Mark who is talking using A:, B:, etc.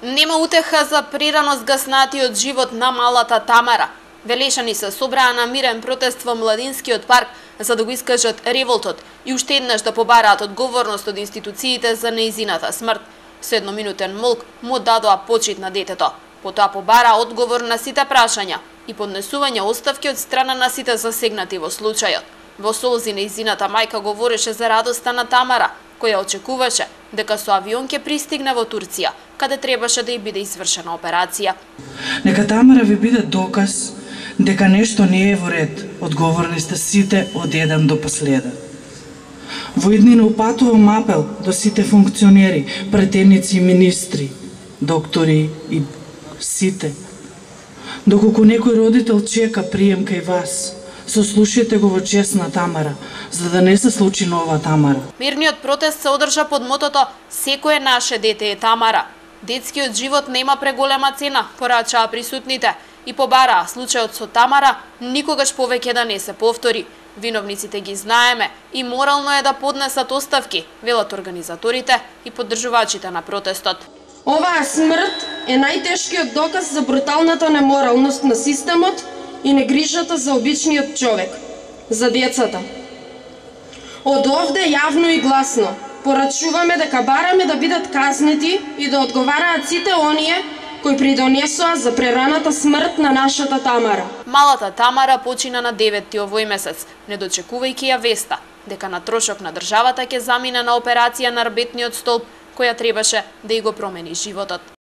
A: Нема утеха за прерано згаснатиот живот на малата Тамара. Велешани се собраа на мирен протест во Младинскиот парк за да го искажат револтот и уште еднаш да побараат одговорност од институциите за неизината смрт. Со едноминутен молк му дадоа почит на детето. Потоа побара одговор на сите прашања и поднесување оставки од страна на сите засегнати во случајот. Во солзи неизината мајка говореше за радоста на Тамара, која очекуваше дека со авион ќе пристигне во Турција, каде требаше да ја биде извршена операција.
B: Нека Тамара ви биде доказ дека нешто не е во ред. Одговорни сте сите од еден до последен. Во иднина упатувам апел до сите функционери, претеници и министри, доктори и сите. Доколку некој родител чека прием кај вас, сослушайте го во чест на Тамара, за да не се случи нова Тамара.
A: Мирниот протест се одржа под мотото "Секое наше дете е Тамара". Детскиот живот нема преголема цена, порачаа присутните и побараа случајот со Тамара никогаш повеќе да не се повтори. Виновниците ги знаеме и морално е да поднесат оставки, велат организаторите и поддржувачите на протестот.
C: Оваа смрт е најтешкиот доказ за бруталната неморалност на системот и негрижата за обичниот човек, за децата. Од овде јавно и гласно порачуваме дека бараме да бидат казнети и да одговараат сите оние кои придонесоа за прераната смрт на нашата Тамара.
A: Малата Тамара почина на 9 овој месец, не дочекувајќи ја веста дека на трошок на државата ќе замине на операција на рбетниот столб, која требаше да ја го промени животот.